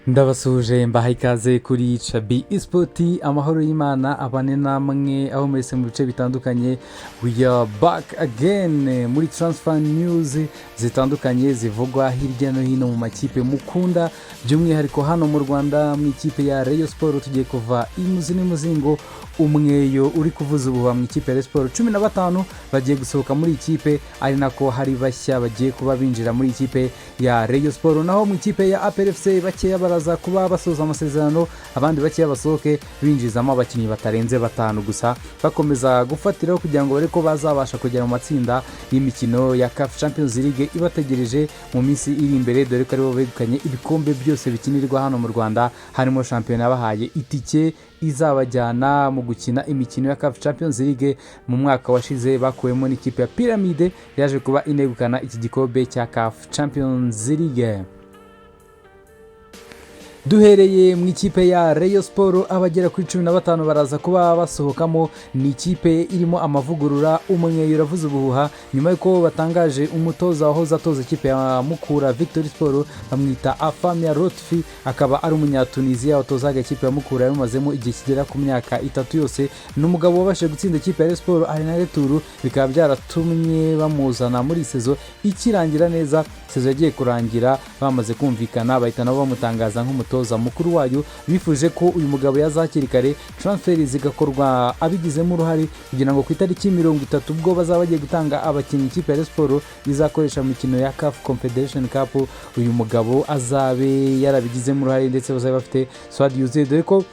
Ndabasuje mbaha ikaze kuri Chabi Esport, amahoro y'Imana abane namwe aho mwese mu bice bitandukanye. We are back again muri transfer news zitandukanye zivugwa hirya no hino mu makipe mukunda, by'umwihariko hano mu Rwanda mu ikipe ya Rayon Sport. Tugiye kuva imuzi n'umuzingo, umweyo uri kuvuza ubuhuha mu ikipe ya Rayon Sport. 15 bagiye gusohoka muri ikipe, ari nako hari bashya bagiye kuba binjira muri ikipe ya Rayon Sport. Naho mu ikipe ya APRFC bakeya baraza kuba basoza amasezerano, abandi bakeya basohoke binjizamo abakinnyi batarenze 5 gusa, bakomeza gufatiraho kugira ngo bareko bazabasha kugera mu matsinda y'imikino ya CAF Champions League ibategereje mu minsi iri imbere, dore ko aribo begukanye ibikombe byose bikinirwa hano mu Rwanda, harimo shampiyona bahaye itike izabajyana mu gukina imikino ya CAF Champions League mu mwaka washize, bakuwemo n'ikipe ya Pyramide yaje kuba inegukana iki gikombe cya CAF Champions League. Duhereye mu ikipe ya Rayon Sport, abagera kuri 15 baraza kuba basohokamo. Ni ikipe irimo amavugurura, umweyo uravuza ubuhuha nyuma yuko batangaje umutoza wahoze atoza ikipe ya Mukura Victory Sport, bamwita Afamia Rotfi, akaba ari umunyatunisia watozaga ikipe ya Mukura yamazemo igihe kigera ku myaka 3 yose. N'umugabo wabashe gutsinda ikipe ya Rayon Sport ari na retour, bikaba byaratumye bamuzana muri sezo ikirangira neza. Sezo yagiye kurangira bamaze kumvikana, bahitana bamutangaza nk'umutoza mukuru wayo. Bifuje ko uyu mugabo yazakiri kare transfer zigakorwa abigizemo uruhare, kugira ngo ku itariki 30 ubwo bazaba bagiye gutanga abakinnyi ikipe ya Sport izakoresha mu mikino ya CAF Confederation Cup, uyu mugabo azabe yarabigizemo uruhare ndetse bazabe bafite squad yuzuye, dore ko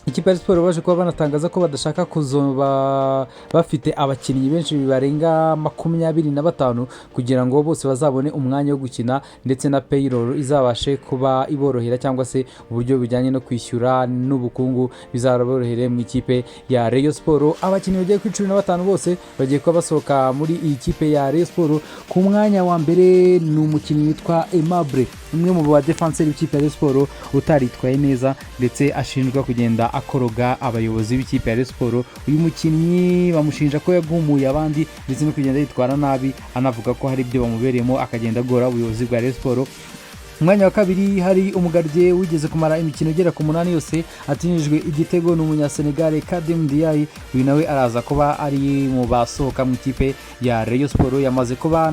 ikipe ya Sport baje kuba banatangaza ko badashaka kuzoba bafite abakinnyi benshi barenga 25 kugira ngo bose bazabone umwanya wo gukina, ndetse na payroll izabashe kuba iborohera, cyangwa se uburyo bijyanye no kwishyura n'ubukungu bizaraborohere mu ikipe ya Rayon Sport. Abakinnyi bagiye kuri 15 bose bagiye kuba basohoka muri iyi kipe ya Rayon Sport. Ku mwanya wa mbere ni umukinnyi witwa Aimable, umwe mu ba defenseur b'ikipe ya Rayon Sport utaritwaye neza, ndetse ashinjwa kugenda akoroga abayobozi b'ikipe ya Rayon Sport. Uyu mukinnyi bamushinja ko yagumuye abandi ndetse no kugenda yitwara nabi, anavuga ko hari ibyo bamubereyemo akagenda agora ubuyobozi bwa Rayon Sport. Umwanya wa kabiri hari umugardier wigeze kumara imikino igera ku 8 yose atinijwe igitego, ni umunyasenegal Kadem Diaye. Uyu nawe araza kuba ari mu basohoka mu ikipe ya Rayon Sport. Yamaze kuba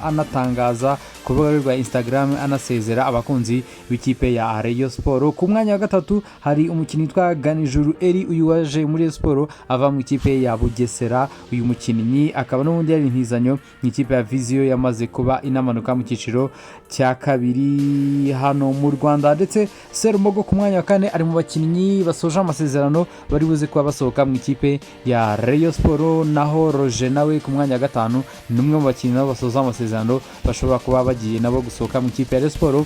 anatangaza ku rubuga rwa Instagram anasezera abakunzi b'ikipe ya Rayon Sport. Ku mwanya wa gatatu hari umukinnyi witwa Ganijuru Eri, uyu waje muri Rayon Sport ava mu ikipe ya Bugesera. Uyu mukinnyi akaba n'ubundi yari intizanyo mu ikipe ya Vision, yamaze kuba inamanuka mu cyiciro cya kabiri hano mu Rwanda. Ndetse Serumogo ku mwanya wa 4 ari mu bakinnyi basoje amasezerano bari buze kuba basohoka mu ikipe ya Rayon Sport. Naho Roger nawe ku mwanya wa 5 ni umwe mu bakinnyi nabo basoza amasezerano bashobora kuba bagiye nabo gusohoka mu ikipe ya Rayon Sport.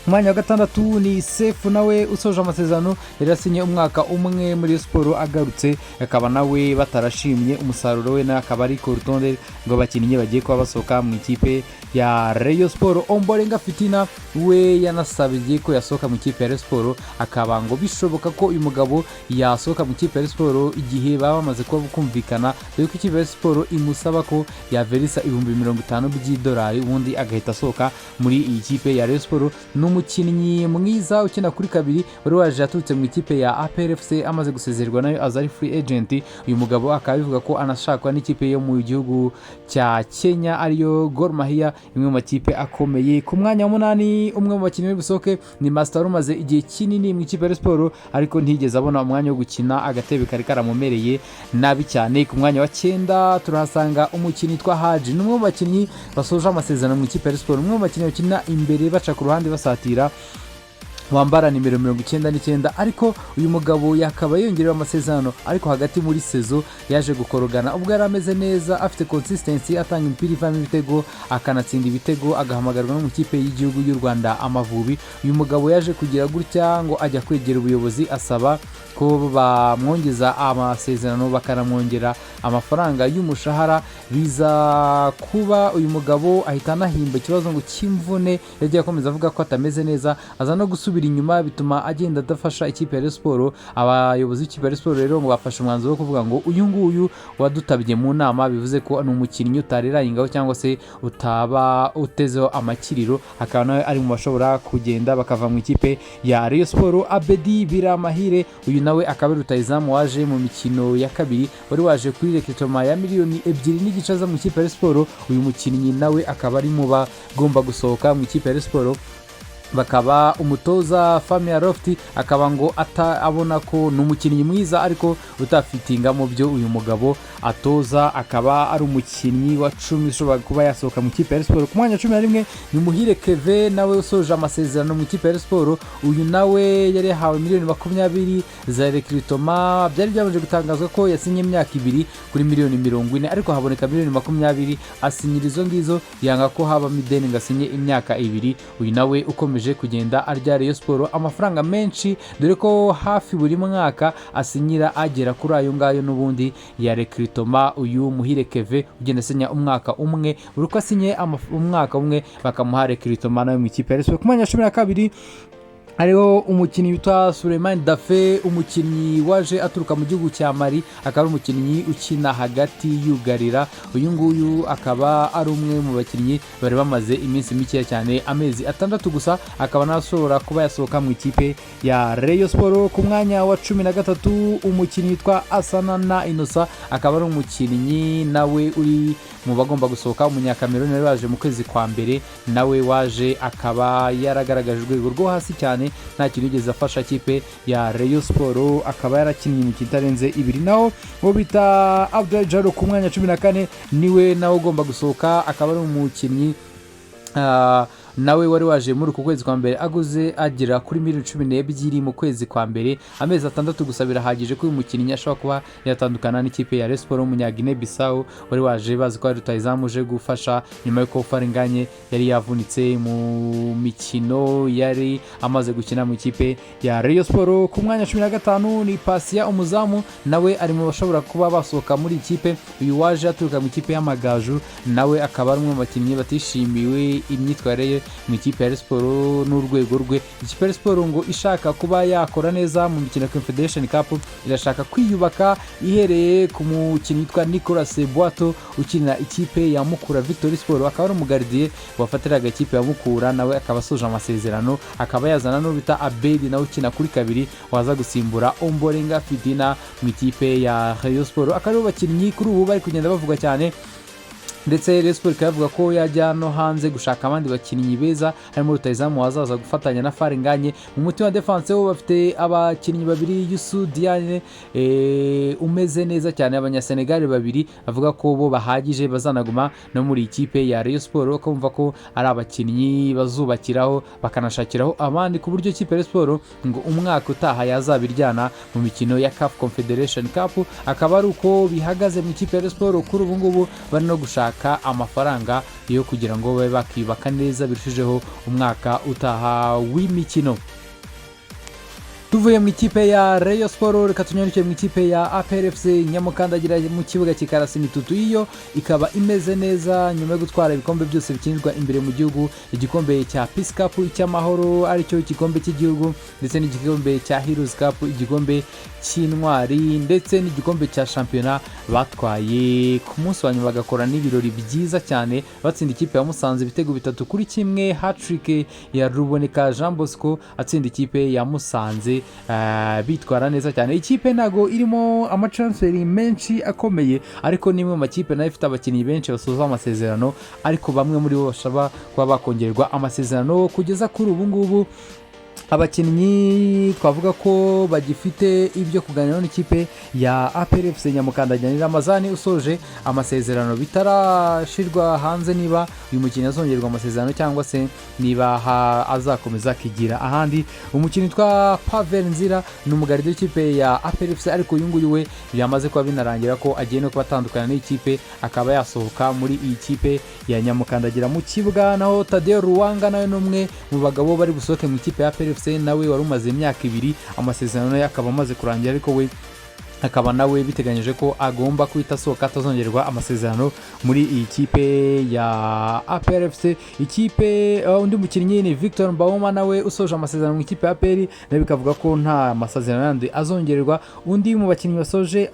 Mwanya wa 6 ni Sefu, nawe usoje amasezerano yarasinye umwaka umwe muri Sport, agarutse akaba nawe batarashimye umusaruro we, na akaba ari ku rutonde ngo bakinnyi bagiye kuba basohoka mu ikipe ya Rayon Sport. Ombolenga Fitina we yanasabiye ko yasohoka mu ikipe ya Rayon Sport, akaba ngo bishoboka ko uyu mugabo yasohoka mu ikipe ya Rayon Sport igihe baba bamaze kuba kumvikana, dore ko ikipe ya Rayon Sport imusaba ko yaverisa $50,000 by'idolari ubundi agahita asohoka muri iyi kipe ya Rayon Sport. Umukinnyi mwiza ukina kuri kabiri wari waje aturutse mu ikipe ya APRFC, amaze gusezererwa nayo azari free agent. Uyu mugabo akaba bivuga ko anashakwa n'ikipe yo mu gihugu cya Kenya ariyo Gor Mahia, imwe mu makipe akomeye. Ku mwanya wa 8 umwe mu bakinnyi b'Isoko ni Master, umaze igihe kinini mu ikipe ya Sport ariko ntigeze abona umwanya wo gukina, agatebe kari karamumereye nabi cyane. Ku mwanya wa 9 turahasanga umukinnyi witwa Haji, n'umwe mu bakinnyi basoje amasezerano mu ikipe ya Sport, umwe mu bakinnyi bakina imbere baca ku ruhande basatira, wambara nimero 99, ariko uyu mugabo yakaba yongerewe amasezerano, ariko hagati muri sezo yaje gukorogana. Ubwo yari ameze neza, afite consistency, atanga impira ivamo ibitego, akanatsinda ibitego, agahamagarwa mu kipe y'igihugu y'u Rwanda Amavubi. Uyu mugabo yaje kugira gutya ngo ajya kwegera ubuyobozi asaba ko bamwongeza amasezerano, bakanamwongera amafaranga y'umushahara. Biza kuba uyu mugabo ahita anahimba ikibazo ngo cy'imvune, yagiye akomeza avuga ko atameze neza, aza no gusubira gusubira inyuma bituma agenda adafasha ikipe ya Rayon Sport. Abayobozi b'ikipe ya Rayon Sport rero ngo bafashe umwanzuro wo kuvuga ngo uyu nguyu wadutabye mu nama, bivuze ko ni umukinnyi utarerayingaho cyangwa se utaba utezeho amakiriro, akaba nawe ari mu bashobora kugenda bakava mu ikipe ya Rayon Sport. Abedi Biramahire uyu nawe akaba ari rutahizamu waje mu mikino ya kabiri, wari waje kuri recruitment ya miliyoni 2.5 aza mu ikipe ya Rayon Sport. Uyu mukinnyi nawe akaba ari mu bagomba gusohoka mu ikipe ya Rayon Sport. Bakaba umutoza Famia Lofty akaba ngo abona ko ni umukinnyi mwiza ariko utafitinga mu byo uyu mugabo atoza. akaba ari umukinnyi wa 10 ushobora kuba yasohoka mu ikipe ya Sport. Ku mwanya 11 ni Muhire Keve nawe usoje amasezerano mu ikipe ya Sport. Uyu nawe yari yahawe miliyoni 20 za recruitment, byari byabanje gutangazwa ko yasinye imyaka 2 kuri miliyoni 40, ariko haboneka miliyoni 20 asinyira izo ngizo, yanga ko haba mideni ngasinye imyaka 2. Uyu nawe ukomeje kugenda arya Rayon Sport amafaranga menshi, dore ko hafi buri mwaka asinyira agera kuri ayo ngayo n'ubundi ya recruitment. Uyu Muhire Keve ugenda asinya umwaka umwe, buri uko asinye umwaka umwe bakamuha recruitment nawe mu ikipe ya Rayon Sport. Ku mwanya 12 hariho umukinnyi witwa Suleiman Dafe, umukinnyi waje aturuka mu gihugu cya Mali, akaba ari umukinnyi ukina hagati yugarira. Uyu nguyu akaba ari umwe mu bakinnyi bari bamaze iminsi mike cyane, amezi 6 gusa, akaba nashobora kuba yasohoka mu ikipe ya Rayon Sport. Ku mwanya wa 13 umukinnyi witwa Asanana Inosa, akaba ari umukinnyi nawe uri mu bagomba gusohoka, umunyakameruni wari waje mu kwezi kwa mbere, nawe waje akaba yaragaragaje urwego rwo hasi cyane, nta kintu yigeze afasha ikipe ya Rayon Sport, akaba yarakinnye imikino itarenze 2. Naho uwo bita Abdul Jaro ku mwanya 14 niwe nawe ugomba gusohoka, akaba ari umukinnyi nawe wari waje muri uku kwezi kwa mbere, aguze agera kuri miliyoni 12 mu kwezi kwa mbere. Amezi 6 gusa birahagije ko uyu mukinnyi ashobora kuba yatandukana n'ikipe ya Rayon Sport. Umunyagine Bissau wari waje bazi ko ari rutahizamu uje gufasha nyuma y'uko Faringanye yari yavunitse mu mikino yari amaze gukina mu ikipe ya Rayon Sport. Ku mwanya 15 ni Pasia umuzamu, nawe ari mu bashobora kuba basohoka muri ikipe. Uyu waje aturuka mu ikipe y'Amagaju, nawe akaba ari umwe mu bakinnyi batishimiwe imyitwarire mu ikipe ya Sport n'urwego rwe. Ikipe ya Sport ngo ishaka kuba yakora neza mu mikino ya Confederation Cup, irashaka kwiyubaka ihereye ku mukinnyi witwa Nicolas Boato ukinira ikipe ya Mukura Victory Sport, akaba ari umugardier wafatiraga ikipe ya Mukura, nawe akaba asoje amasezerano, akaba yazana n'ubita Abedi nawe ukina kuri 2 waza gusimbura Ombolenga Fitina mu ikipe ya Rayon Sport. Akaba ari abakinnyi kuri ubu bari kugenda bavuga cyane, ndetse Rayon Sport ikavuga ko yajya no hanze gushaka abandi bakinnyi beza, harimo rutahizamu wazaza gufatanya na Faringanye. Mu mutima wa defense ho bafite abakinnyi 2, Youssou Diane umeze neza cyane, abanyasenegal 2 bavuga ko bo bahagije bazanaguma no muri ikipe ya Rayon Sport, kumva ko ari abakinnyi bazubakiraho bakanashakiraho abandi, ku buryo ikipe ya Rayon Sport ngo umwaka utaha yazabiryana mu mikino ya CAF Confederation Cup. Akaba ari uko bihagaze mu ikipe ya Rayon Sport kuri ubu ngubu, bari no gushaka amafaranga yo kugira ngo babe bakiyubaka neza birushijeho umwaka utaha w'imikino. Tuvuye mu ikipe ya Rayon Sport reka tunyarukire mu ikipe ya APR FC. Nyamukandagira mu kibuga kikarasa imitutu, iyo ikaba imeze neza nyuma yo gutwara ibikombe byose bikinirwa imbere mu gihugu, igikombe cya Peace Cup cy'amahoro aricyo igikombe cy'igihugu, ndetse n'igikombe cya Heroes Cup, igikombe cy'intwari, ndetse n'igikombe cya shampiyona batwaye ku munsi wa nyuma, bagakora n'ibirori byiza cyane batsinda ikipe ya Musanze ibitego 3-1, hat-trick ya Ruboneka Jean Bosco atsinda ikipe ya Musanze, bitwara neza cyane. Ikipe nago irimo amatransferi menshi akomeye, ariko nimwe mu makipe nayo ifite abakinnyi benshi basoza amasezerano, ariko bamwe muri bo bashaba kuba bakongerwa amasezerano. Kugeza kuri ubu ngubu abakinnyi twavuga ko bagifite ibyo kuganira n'ikipe ya APR FC Nyamukandagira Ramazani usoje amasezerano, bitarashirwa hanze niba uyu mukinnyi azongerwa amasezerano cyangwa se niba azakomeza kigira ahandi. Umukinnyi twa Pavel Nzira ni umugaride w'ikipe ya APR FC, ariko uyu nguyu we byamaze kuba binarangira ko agiye no kubatandukana n'ikipe, akaba yasohoka muri iyi kipe ya Nyamukandagira mu kibuga. Naho Tadeo Ruwanga nawe n'umwe mu bagabo bari busohoke mu ikipe ya APR FC, nawe wari umaze imyaka 2 amasezerano yakaba amaze kurangira, ariko we akaba nawe biteganyije ko agomba kuhita asohoka atazongerwa amasezerano muri iyi kipe ya APR FC. Ikipe undi mukinnyi ni Victor Mbawoma nawe usoje amasezerano mu ikipe ya APR, nawe bikavuga ko nta masezerano yandi azongerwa. Undi mu bakinnyi basoje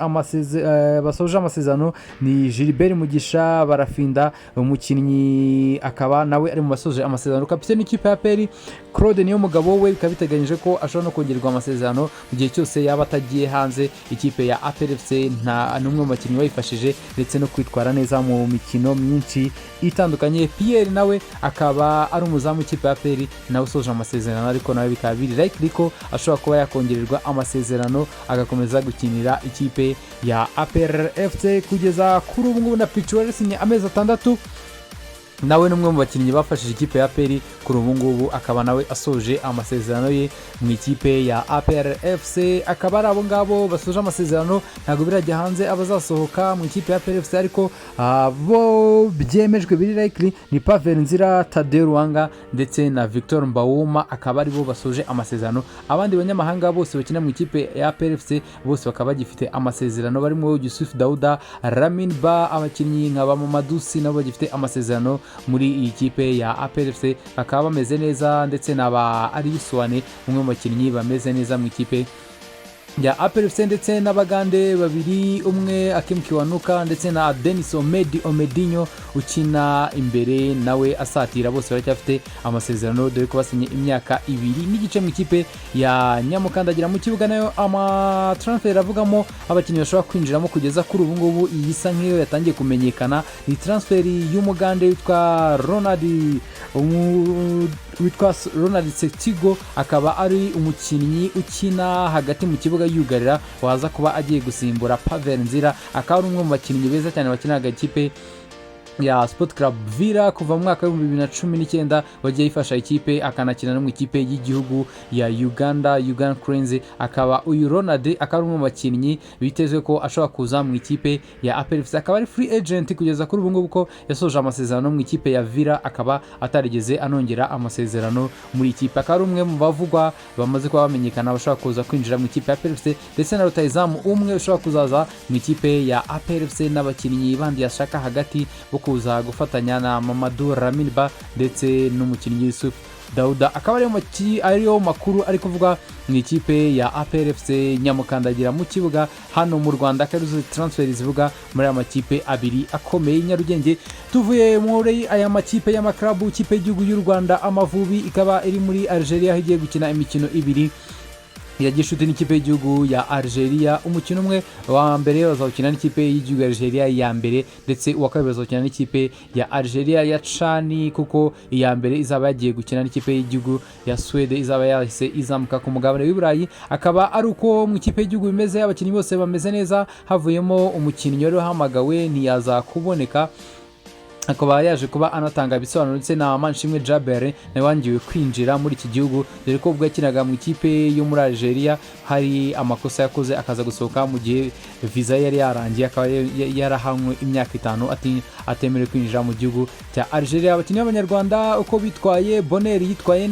amasezerano ni Gilbert Mugisha Barafinda, umukinnyi akaba nawe ari mu basoje amasezerano. Kapiteni ikipe ya APR Claude niyo mugabo we bikaba biteganyije ko ashobora no kongerwa amasezerano mu gihe cyose yaba atagiye hanze. Ikipe ya APR FC nta numwe mu bakinnyi bayifashije ndetse no kwitwara neza mu mikino myinshi itandukanye. Pierre nawe akaba ari umuzamu w'ikipe ya APR nawe usoje amasezerano, ariko nawe bikaba biri likely ko ashobora kuba yakongererwa amasezerano agakomeza gukinira ikipe ya APR FC kugeza kuri ubu ngubu. Na Pichu yasinye amezi 6, nawe n'umwe mu bakinnyi bafashije ikipe ya APR kuri ubu ngubu, akaba nawe asoje amasezerano ye mu ikipe ya APR FC. Akaba ari abo ngabo basoje amasezerano, ntabwo birajya hanze abazasohoka mu ikipe ya APR FC, ariko bo byemejwe biri likely ni Pavel Nzira, Tadeu Ruwanga ndetse na Victor Mbawoma, akaba ari bo basoje amasezerano. Abandi banyamahanga bose bakina mu ikipe ya APR FC bose bakaba bagifite amasezerano, barimo Yusuf Dauda, Ramin Ba, abakinnyi nka Bamamadusi nabo bagifite amasezerano muri iyi kipe ya APR FC, bakaba bameze neza, ndetse n'aba Arisuwane umwe mu bakinnyi bameze neza mu ikipe ya APR FC, ndetse n'abagande babiri, umwe Akim Kiwanuka ndetse na Denis Omedinho ukina imbere nawe asatira, bose baracyafite amasezerano dore ko basinye imyaka 2 n'igice mu ikipe ya Nyamukandagira. Mu kibuga nayo transfer avugamo abakinnyi bashobora kwinjiramo kugeza kuri ubu ngubu, iyi isa nk'iyo yatangiye kumenyekana, ni transfer y'umugande witwa Ronald Setigo, akaba ari umukinnyi ukina hagati mu kibuga yugarira, waza kuba agiye gusimbura Pavel Nzira, akaba ari umwe mu bakinnyi beza cyane bakinaga ikipe ya Sport Club Villa kuva mu mwaka wa 2019, wagiye yifasha ikipe akanakina no mu ikipe y'igihugu ya Uganda Cranes. Akaba uyu Ronald akaba umwe mu bakinnyi bitezwe ko ashobora kuza mu ikipe ya APR FC, akaba ari free agent kugeza kuri ubu ngubu ko yasoje amasezerano mu ikipe ya Villa, akaba atarigeze anongera amasezerano muri ikipe. Akaba ari umwe mu bavugwa bamaze kuba bamenyekana bashobora kuza kwinjira mu ikipe ya APR FC, ndetse na rutahizamu umwe ushobora kuzaza mu ikipe ya APR FC, n'abakinnyi bandi yashaka hagati bo kuza gufatanya na Mamadou Raminba ndetse n'umukinnyi Yusuf Dauda. Akaba ariyo makuru ari kuvuga mu ikipe ya APR FC Nyamukandagira mu kibuga hano mu Rwanda, akaruzo transfer zivuga muri aya makipe abiri akomeye Nyarugenge. Tuvuye muri aya makipe y'amaklabu, ikipe y'igihugu y'u Rwanda Amavubi ikaba iri muri Algeria, igiye gukina imikino 2 ya gishuti n'ikipe y'igihugu ya Algeria. Umukino umwe wa mbere bazawukina n'ikipe y'igihugu ya Algeria ya mbere, ndetse uwa kabiri bazawukina n'ikipe ya Algeria ya Chani, kuko iya mbere izaba yagiye gukina n'ikipe y'igihugu ya Swede, izaba yahise izamuka ku mugabane w'Iburayi. Akaba ari uko mu ikipe y'igihugu bimeze, abakinnyi bose bameze neza, havuyemo umukinnyi wari wahamagawe ntiyaza kuboneka, akaba yaje kuba anatanga ibisobanuro, ndetse na Manshimwe Jabere nawe wangiwe kwinjira muri iki gihugu, dore ko ubwo yakinaga mu ikipe yo muri Algeria hari amakosa yakoze akaza gusohoka mu gihe visa yari yarangiye, akaba yarahanwe imyaka 5 atemerewe kwinjira mu gihugu cya Algeria. Abakinnyi b'Abanyarwanda uko bitwaye, Bonner yitwaye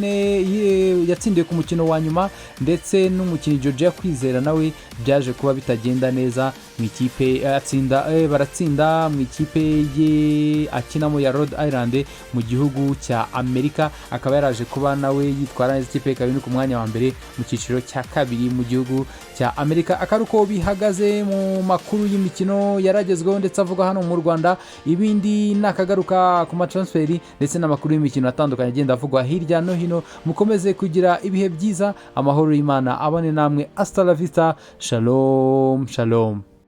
yatsindiye ku mukino wa nyuma, ndetse n'umukinnyi Georgia Kwizera nawe byaje kuba bitagenda neza mu ikipe, baratsinda mu ikipe ye akinamo ya Rhode Island mu gihugu cya Amerika. Akaba yaraje kuba nawe yitwara neza, ikipe ikaba iri ku mwanya wa mbere mu cyiciro cya 2 mu gihugu cya Amerika. Akaruko bihagaze mu makuru y'imikino yaragezweho ndetse avuga hano mu Rwanda, ibindi nakagaruka ku matransferi ndetse n'amakuru y'imikino atandukanye agenda avugwa hirya no hino. Mukomeze kugira ibihe byiza, amahoro y'Imana abane namwe. Hasta la vista, shalom shalom.